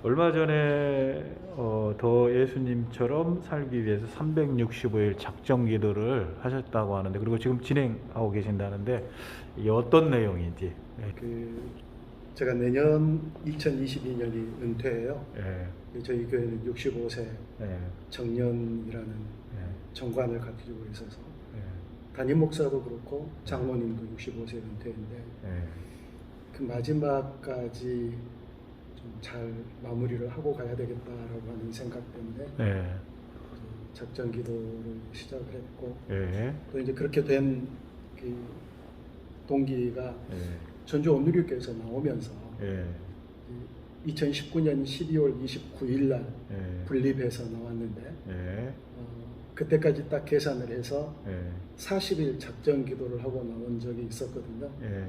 얼마 전에 더 예수님처럼 살기 위해서 365일 작정 기도를 하셨다고 하는데, 그리고 지금 진행하고 계신다는데 이게 어떤 내용인지. 예. 제가 내년 2022년이 은퇴예요. 예. 저희 교회는 65세 예. 정년이라는 예. 정관을 가지고 있어서 예. 담임 목사도 그렇고 장로님도 65세 은퇴인데 예. 그 마지막까지 좀 잘 마무리를 하고 가야 되겠다라고 하는 생각 때문에 예. 작전 기도를 시작을 했고 예. 또 이제 그렇게 된 그 동기가 예. 전주 온누리교회에서 나오면서 예. 2019년 12월 29일 날 예. 분립해서 나왔는데 예. 그때까지 딱 계산을 해서 예. 40일 작전 기도를 하고 나온 적이 있었거든요. 예.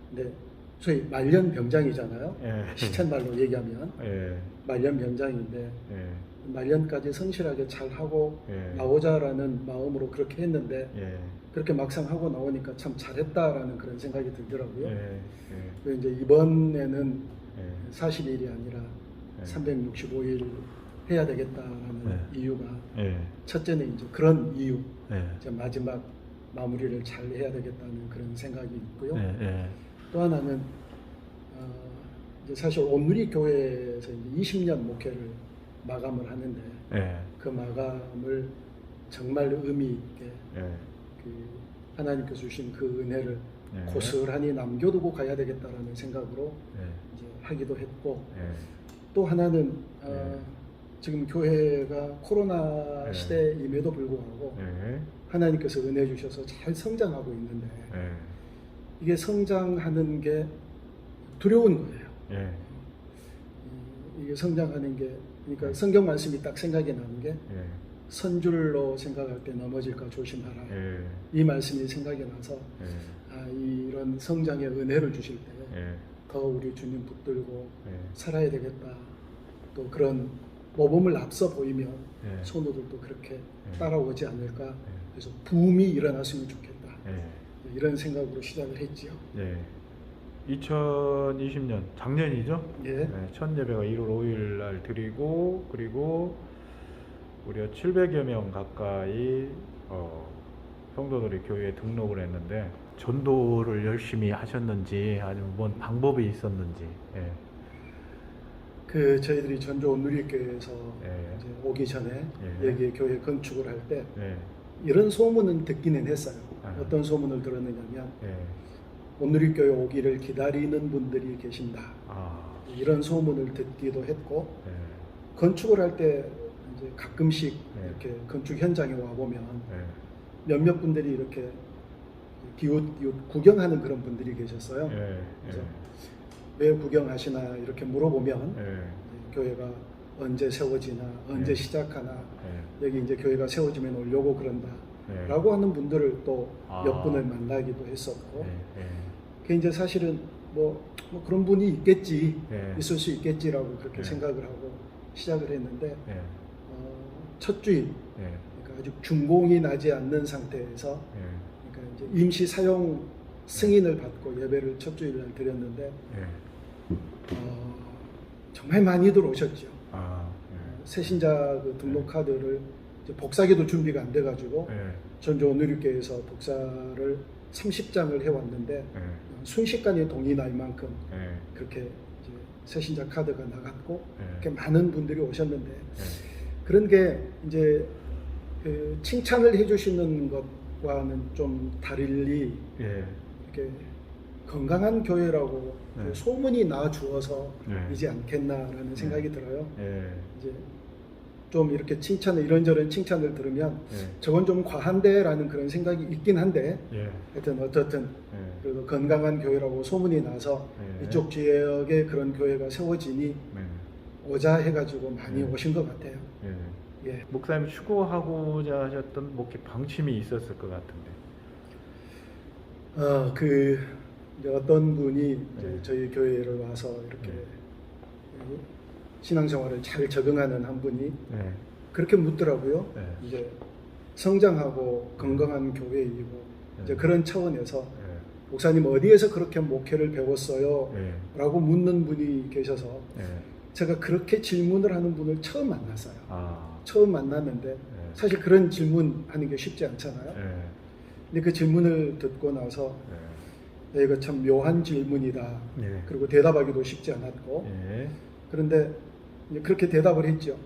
근데 소위 말년 병장이잖아요. 예. 시쳇말로 얘기하면 예. 말년 병장인데 예. 말년까지 성실하게 잘 하고 예. 나오자라는 마음으로 그렇게 했는데 예. 그렇게 막상 하고 나오니까 참 잘했다라는 그런 생각이 들더라고요. 예. 그래서 이제 이번에는 예. 40일이 아니라 예. 365일 해야 되겠다라는 이유가 예. 첫째는 이제 그런 이유, 예. 이제 마지막 마무리를 잘 해야 되겠다는 그런 생각이 있고요. 예. 또 하나는 이제 사실 온누리 교회에서 이제 20년 목회를 마감을 하는데 예. 그 마감을 정말 의미 있게 예. 그 하나님께서 주신 그 은혜를 예. 고스란히 남겨두고 가야 되겠다라는 생각으로 예. 이제 하기도 했고 예. 또 하나는 예. 지금 교회가 코로나 예. 시대임에도 불구하고 예. 하나님께서 은혜 주셔서 잘 성장하고 있는데 예. 이게 성장하는 게 두려운 거예요. 예. 이게 성장하는 게 그러니까 성경 말씀이 딱 생각이 나는 게 예. 선줄로 생각할 때 넘어질까 조심하라. 예. 이 말씀이 생각이 나서 예. 이런 성장의 은혜를 주실 때 더 예. 우리 주님 붙들고 예. 살아야 되겠다. 또 그런 모범을 앞서 보이면 예. 선우들도 그렇게 예. 따라오지 않을까. 그래서 붐이 일어났으면 좋겠다. 예. 이런 생각으로 시작을 했지요. 예. 2020년 작년이죠? 예. 네, 첫 예배가 1월 5일 날 드리고, 그리고 우리가 700여 명 가까이 성도들이 교회에 등록을 했는데, 전도를 열심히 하셨는지 아니면 뭔 방법이 있었는지. 예. 저희들이 전주 온누리교회에서 예. 이제 오기 전에 예. 여기에 교회 건축을 할 때 예. 이런 소문은 듣기는 했어요. 아. 어떤 소문을 들었느냐면 예. 온누리교회 오기를 기다리는 분들이 계신다. 이런 소문을 듣기도 했고 예. 건축을 할 때 이제 가끔씩 예. 이렇게 건축 현장에 와 보면 예. 몇몇 분들이 이렇게 기웃기웃 구경하는 그런 분들이 계셨어요. 예. 그래서 왜 구경하시나 이렇게 물어보면 예. 교회가 언제 세워지나 언제 예. 시작하나 예. 여기 이제 교회가 세워지면 오려고 그런다 예. 라고 하는 분들을 또 몇 아. 분을 만나기도 했었고 예. 예. 그 이제 사실은 뭐 그런 분이 있겠지 예. 있을 수 있겠지라고 그렇게 예. 생각을 하고 시작을 했는데 예. 첫 주일 예. 그러니까 아직 준공이 나지 않는 상태에서 예. 그러니까 이제 임시 사용 승인을 받고 예배를 첫 주일날 드렸는데 예. 정말 많이들 오셨죠. 아. 새신자 그 등록 카드를 이제 복사기도 준비가 안 돼가지고 예. 전주 온누리교회에서 복사를 30장을 해왔는데 예. 순식간에 돈이 날 만큼 예. 그렇게 이제 새신자 카드가 나갔고 예. 이렇게 많은 분들이 오셨는데 예. 그런 게 이제 그 칭찬을 해주시는 것과는 좀 다르리 예. 이렇게 건강한 교회라고 네. 그 소문이 나 주어서 네. 이지 않겠나라는 생각이 들어요. 예. 이제 좀 이렇게 이런저런 칭찬을 들으면 예. 저건 좀 과한데라는 그런 생각이 있긴 한데 예. 하여튼 어떻든 예. 그래도 건강한 교회라고 소문이 나서 예. 이쪽 지역에 그런 교회가 세워지니 네. 오자 해가지고 많이 예. 오신 것 같아요. 예. 예. 목사님 추구하고자 하셨던 목회 방침이 있었을 것 같은데. 이제 어떤 분이 이제 네. 저희 교회를 와서 이렇게 네. 신앙생활을 잘 적응하는 한 분이 네. 그렇게 묻더라고요. 네. 이제 성장하고 건강한 교회이고 이제 그런 차원에서 네. 목사님 어디에서 그렇게 목회를 배웠어요? 네. 라고 묻는 분이 계셔서 네. 제가 그렇게 질문을 하는 분을 처음 만났어요. 아, 처음 만났는데 예. 사실 그런 질문하는 게 쉽지 않잖아요. 예. 근데 그 질문을 듣고 나서 예. 야, 이거 참 묘한 질문이다. 예. 그리고 대답하기도 쉽지 않았고 예. 그런데 이제 그렇게 대답을 했죠.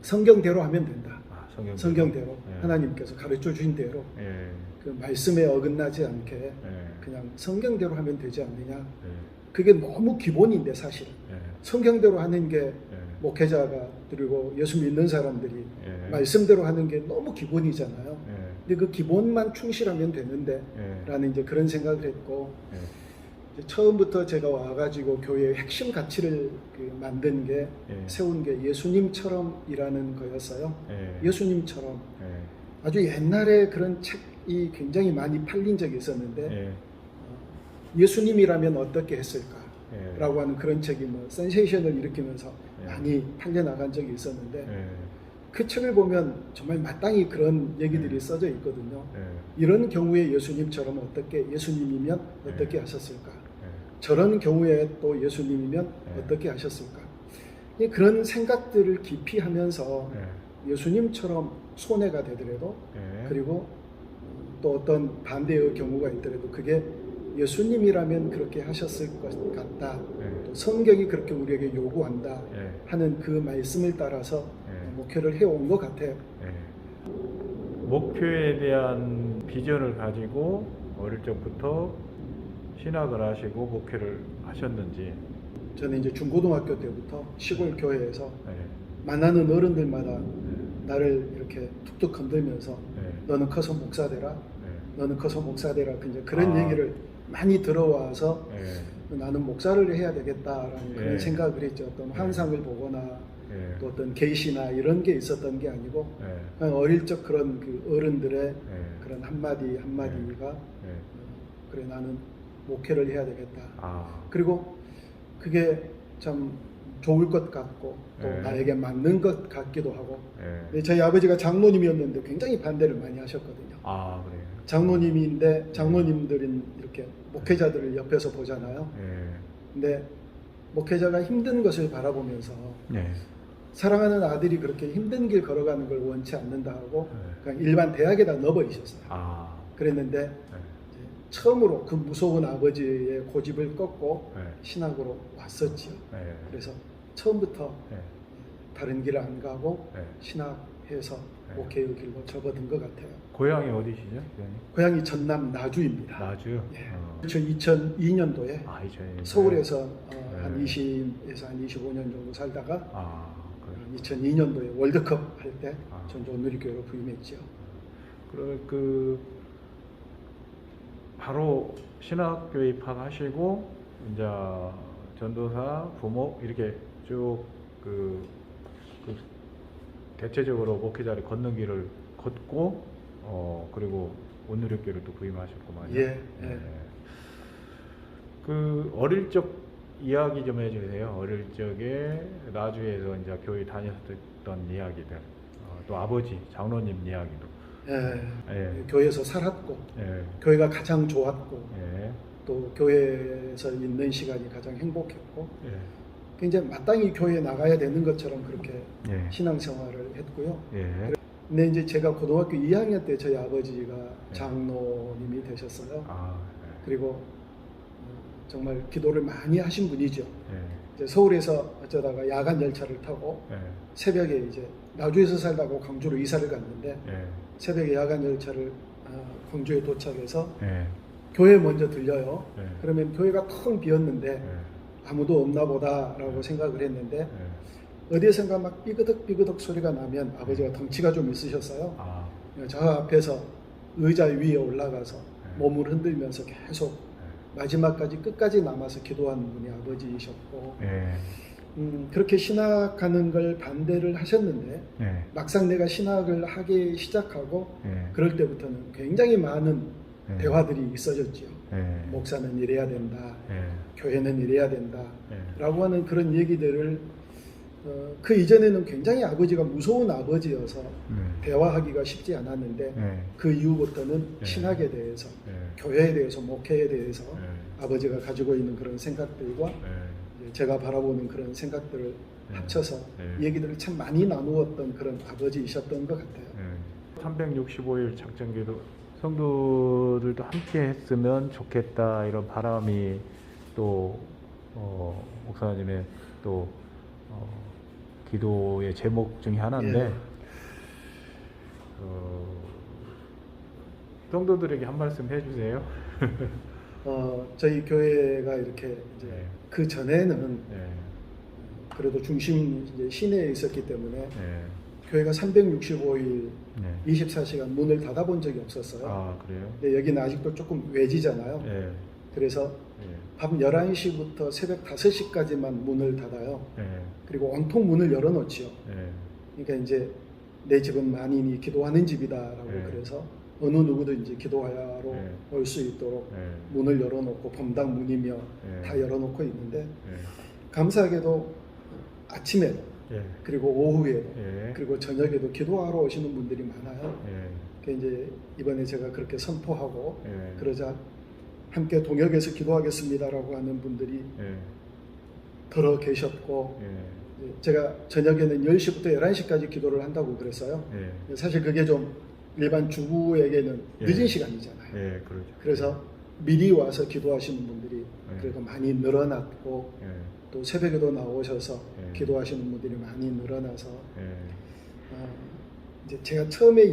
성경대로 하면 된다. 아, 성경대로 예. 하나님께서 가르쳐 주신 대로 예. 그 말씀에 어긋나지 않게 예. 그냥 성경대로 하면 되지 않느냐. 예. 그게 너무 기본인데 사실은 예. 성경대로 하는 게 예. 목회자가 그리고 예수 믿는 사람들이 예. 말씀대로 하는 게 너무 기본이잖아요. 예. 근데 그 기본만 충실하면 되는데 예. 라는 이제 그런 생각을 했고 예. 이제 처음부터 제가 와가지고 교회의 핵심 가치를 그 만든 게 예. 세운 게 예수님처럼이라는 거였어요. 예. 예수님처럼 예. 아주 옛날에 그런 책이 굉장히 많이 팔린 적이 있었는데 예. 예수님이라면 어떻게 했을까? 예. 라고 하는 그런 책이 뭐 센세이션을 일으키면서 예. 많이 팔려나간 적이 있었는데 예. 그 책을 보면 정말 마땅히 그런 얘기들이 써져 있거든요. 예. 이런 경우에 예수님처럼 어떻게 예수님이면 어떻게 하셨을까? 예. 저런 경우에 또 예수님이면 네. 어떻게 하셨을까? 그런 생각들을 깊이 하면서 예. 예수님처럼 손해가 되더라도 예. 그리고 또 어떤 반대의 경우가 있더라도 그게 예수님이라면 그렇게 하셨을 것 같다. 예. 또 성경이 그렇게 우리에게 요구한다 예. 하는 그 말씀을 따라서 예. 목회를 해온 것 같아요. 예. 목표에 대한 비전을 가지고 어릴 적부터 신학을 하시고 목회를 하셨는지. 저는 이제 중고등학교 때부터 시골 교회에서 예. 만나는 어른들마다 예. 나를 이렇게 툭툭 건들면서 예. 너는 커서 목사 되라. 예. 너는 커서 목사 되라. 이제 그런 아. 얘기를 많이 들어와서 예. 나는 목사를 해야 되겠다라는 그런 예. 생각을 했죠. 어떤 환상을 보거나 예. 또 어떤 계시나 이런 게 있었던 게 아니고 예. 그냥 어릴 적 그런 그 어른들의 예. 그런 한마디 한마디가 예. 그래 나는 목회를 해야 되겠다. 아. 그리고 그게 참 좋을 것 같고 또 예. 나에게 맞는 것 같기도 하고 예. 근데 저희 아버지가 장로님이었는데 굉장히 반대를 많이 하셨거든요. 아, 그래요. 장로님인데 장로님들은 이렇게 목회자들을 옆에서 보잖아요. 예. 근데 목회자가 힘든 것을 바라보면서 예. 사랑하는 아들이 그렇게 힘든 길 걸어가는 걸 원치 않는다 하고 예. 그냥 일반 대학에다 넣어버리셨어요. 아. 그랬는데 예. 이제 처음으로 그 무서운 아버지의 고집을 꺾고 예. 신학으로 왔었지요. 예. 그래서 처음부터 예. 다른 길을 안 가고 예. 신학해서 네. 목회의 길로 접어든 것 같아요. 고향이 어디시죠? 고향이? 고향이 전남 나주입니다. 나주. 예. 어. 저 2002년도에 아, 이제 서울에서 네. 한 20에서 한 25년 정도 살다가 아, 그래. 2002년도에 월드컵 할 때 아. 전주온누리교회로 부임했죠. 그러면 그 바로 신학교에 입학하시고 이제 전도사, 부목 이렇게 쭉 그 대체적으로 목회자를 걷는 길을 걷고 그리고 온누리교회를 또 부임하셨구만요. 예, 예. 네. 그 어릴 적 이야기 좀 해주세요. 어릴 적에 나주에서 이제 교회 다녔던 이야기들, 또 아버지 장로님 이야기도. 예. 예. 교회에서 살았고 예. 교회가 가장 좋았고 예. 또 교회에서 있는 시간이 가장 행복했고 예. 굉장히 마땅히 교회에 나가야 되는 것처럼 그렇게 예. 신앙생활을 했고요. 예. 근데 이제 제가 고등학교 2학년 때 저희 아버지가 장로님이 되셨어요. 아, 그리고 정말 기도를 많이 하신 분이죠. 예. 이제 서울에서 어쩌다가 야간 열차를 타고 예. 새벽에 이제 나주에서 살다가 광주로 이사를 갔는데 예. 새벽에 야간 열차를 광주에 도착해서 예. 교회 먼저 들려요. 예. 그러면 교회가 텅 비었는데 예. 아무도 없나 보다라고 생각을 했는데 예. 어디선가 막 삐그덕 소리가 나면 아버지가 덩치가 좀 있으셨어요. 아, 저 앞에서 의자 위에 올라가서 네. 몸을 흔들면서 계속 마지막까지 끝까지 남아서 기도하는 분이 아버지이셨고 예. 그렇게 신학하는 걸 반대를 하셨는데 예. 막상 내가 신학을 하기 시작하고 예. 그럴 때부터는 굉장히 많은 예. 대화들이 있어졌죠. 예. 목사는 이래야 된다. 예. 교회는 이래야 된다. 예. 라고 하는 그런 얘기들을 그 이전에는 굉장히 아버지가 무서운 아버지여서 대화하기가 쉽지 않았는데 예. 그 이후부터는 예. 신학에 대해서 예. 교회에 대해서 목회에 대해서 예. 아버지가 가지고 있는 그런 생각들과 예. 제가 바라보는 그런 생각들을 네. 합쳐서 네. 얘기들을 참 많이 나누었던 그런 아버지이셨던 것 같아요. 365일 작전기도 성도들도 함께 했으면 좋겠다 이런 바람이 또 목사님의 또 기도의 제목 중에 하나인데 예. 성도들에게 한 말씀 해주세요. 저희 교회가 이렇게 이제 네. 그 전에는 네. 그래도 중심 이제 시내에 있었기 때문에 네. 교회가 365일 네. 24시간 문을 닫아본 적이 없었어요. 아 그래요? 근데 여기는 아직도 조금 외지잖아요. 네. 그래서 네. 밤 11시부터 새벽 5시까지만 문을 닫아요. 네. 그리고 온통 문을 열어놓지요. 네. 그러니까 이제 내 집은 만인이 기도하는 집이다라고 네. 그래서 어느 누구든지 기도하러 네. 올 수 있도록 네. 문을 열어놓고 범당 문이며 네. 다 열어놓고 있는데 네. 감사하게도 아침에도 예. 그리고 오후에도 예. 그리고 저녁에도 기도하러 오시는 분들이 많아요. 예. 그 이제 이번에 제가 그렇게 선포하고 예. 그러자 함께 동역해서 기도하겠습니다라고 하는 분들이 예. 들어 계셨고 예. 제가 저녁에는 10시부터 11시까지 기도를 한다고 그랬어요. 예. 사실 그게 좀 일반 주부에게는 예. 늦은 시간이잖아요. 예. 그렇죠. 그래서 미리 와서 기도하시는 분들이 예. 그래도 많이 늘어났고 예. 또 새벽에도 나오셔서 예. 기도하시는 분들이 많이 늘어나서 예. 이제 제가 처음에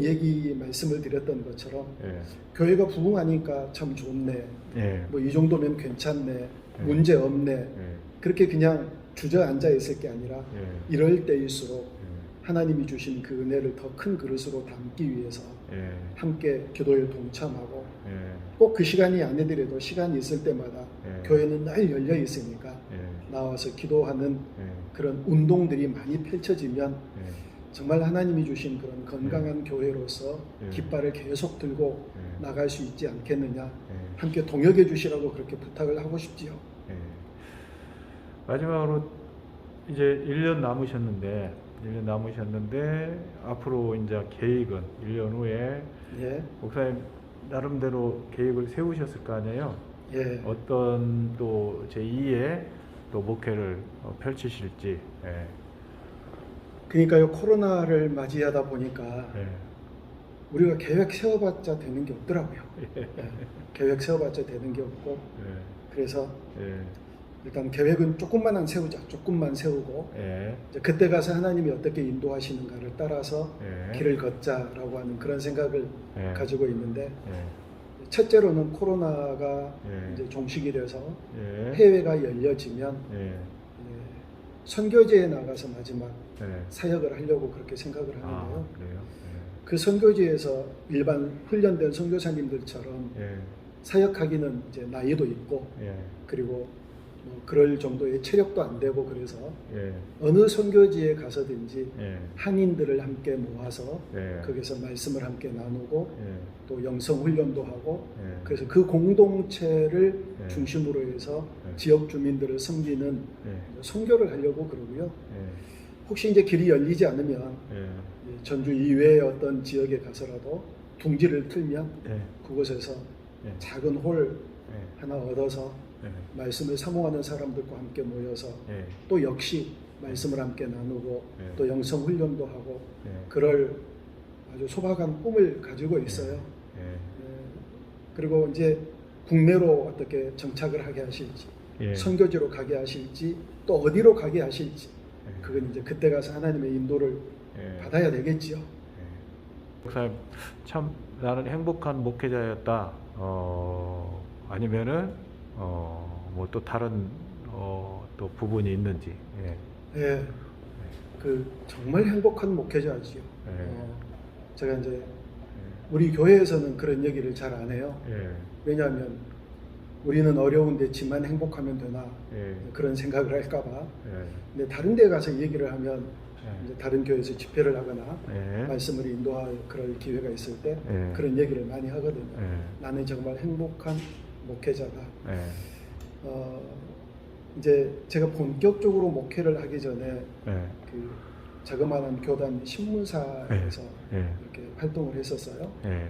말씀을 드렸던 것처럼 예. 교회가 부흥하니까 참 좋네. 예. 뭐 이 정도면 괜찮네. 문제 없네. 예. 그렇게 그냥 주저앉아 있을 게 아니라 예. 이럴 때일수록 예. 하나님이 주신 그 은혜를 더 큰 그릇으로 담기 위해서 예. 함께 기도에 동참하고 예. 꼭 그 시간이 아니더라도 시간이 있을 때마다 예. 교회는 늘 열려 있으니까 예. 나와서 기도하는 예. 그런 운동들이 많이 펼쳐지면 예. 정말 하나님이 주신 그런 건강한 교회로서 예. 깃발을 계속 들고 예. 나갈 수 있지 않겠느냐. 예. 함께 동역해 주시라고 그렇게 부탁을 하고 싶지요. 예. 마지막으로 이제 1년 남으셨는데 앞으로 이제 계획은 1년 후에 예, 목사님 나름대로 계획을 세우셨을 거 아니에요? 예. 어떤 또 제2의 또 목회를 펼치실지. 예. 그러니까요, 코로나를 맞이하다 보니까 예. 우리가 계획 세워봤자 되는 게 없더라고요. 예. 예, 계획 세워봤자 되는 게 없고 예. 그래서 예. 일단 계획은 조금만 세우자. 조금만 세우고 예. 이제 그때 가서 하나님이 어떻게 인도하시는가를 따라서 예. 길을 걷자라고 하는 그런 생각을 예. 가지고 있는데 예. 첫째로는 코로나가 예. 이제 종식이 돼서 예. 해외가 열려지면 예. 선교지에 나가서 마지막 예. 사역을 하려고 그렇게 생각을 하는데요. 아, 그래요? 그 선교지에서 일반 훈련된 선교사님들처럼 예. 사역하기는 이제 나이도 있고 예. 그리고 뭐 그럴 정도의 체력도 안 되고 그래서 예. 어느 선교지에 가서든지 예. 한인들을 함께 모아서 예. 거기서 말씀을 함께 나누고 예. 또 영성 훈련도 하고 예. 그래서 그 공동체를 예. 중심으로 해서 예. 지역 주민들을 섬기는 예. 선교를 하려고 그러고요. 예. 혹시 이제 길이 열리지 않으면 예. 전주 이외의 어떤 지역에 가서라도 둥지를 틀면 예. 그곳에서 예. 작은 홀 예. 하나 얻어서 예. 말씀을 사모하는 사람들과 함께 모여서 예. 또 역시 말씀을 함께 나누고 예. 또 영성 훈련도 하고 예. 그럴 아주 소박한 꿈을 가지고 있어요. 예. 그리고 이제 국내로 어떻게 정착을 하게 하실지 예. 선교지로 가게 하실지 또 어디로 가게 하실지 예. 그건 이제 그때 가서 하나님의 인도를 예. 받아야 되겠지요. 목사님 참 나는 행복한 목회자였다. 아니면은 뭐 또 다른 또 부분이 있는지. 예. 예, 그 정말 행복한 목회자지요. 예. 제가 이제 우리 교회에서는 그런 얘기를 잘 안 해요. 예. 왜냐하면 우리는 어려운데 지만 행복하면 되나 예. 그런 생각을 할까봐. 예. 근데 다른 데 가서 얘기를 하면 예. 이제 다른 교회에서 집회를 하거나 예. 말씀을 인도할 그럴 기회가 있을 때 예. 그런 얘기를 많이 하거든요. 예. 나는 정말 행복한 목회자다. 예. 이제 제가 본격적으로 목회를 하기 전에 예. 그 자그마한 교단 신문사에서 예. 이렇게 활동을 했었어요. 예.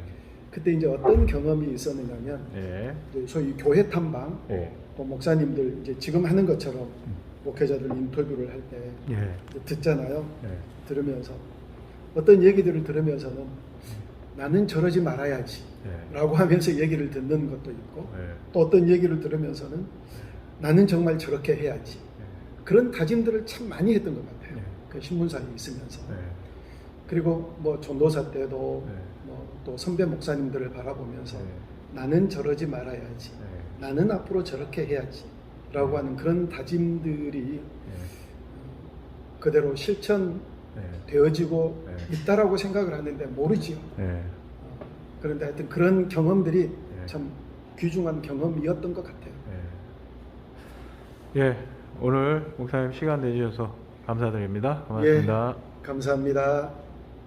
그때 이제 어떤 경험이 있었느냐면 예. 이제 소위 교회 탐방 예. 또 목사님들 이제 지금 하는 것처럼 목회자들 인터뷰를 할 때 예. 듣잖아요. 예. 들으면서 어떤 얘기들을 들으면서는 나는 저러지 말아야지 예. 라고 하면서 얘기를 듣는 것도 있고 예. 또 어떤 얘기를 들으면서는 나는 정말 저렇게 해야지 그런 다짐들을 참 많이 했던 것 같아요. 예. 그 신문사에 있으면서. 예. 그리고 뭐 전도사 때도 네. 뭐 또 선배 목사님들을 바라보면서 네. 나는 저러지 말아야지 네. 나는 앞으로 저렇게 해야지 라고 하는 그런 다짐들이 예. 그대로 실천되어지고 네. 있다라고 생각을 하는데 모르지요. 예. 그런데 하여튼 그런 경험들이 네. 참 귀중한 경험이었던 것 같아요. 예. 예. 오늘 목사님 시간 내주셔서 감사드립니다. 고맙습니다. 감사합니다.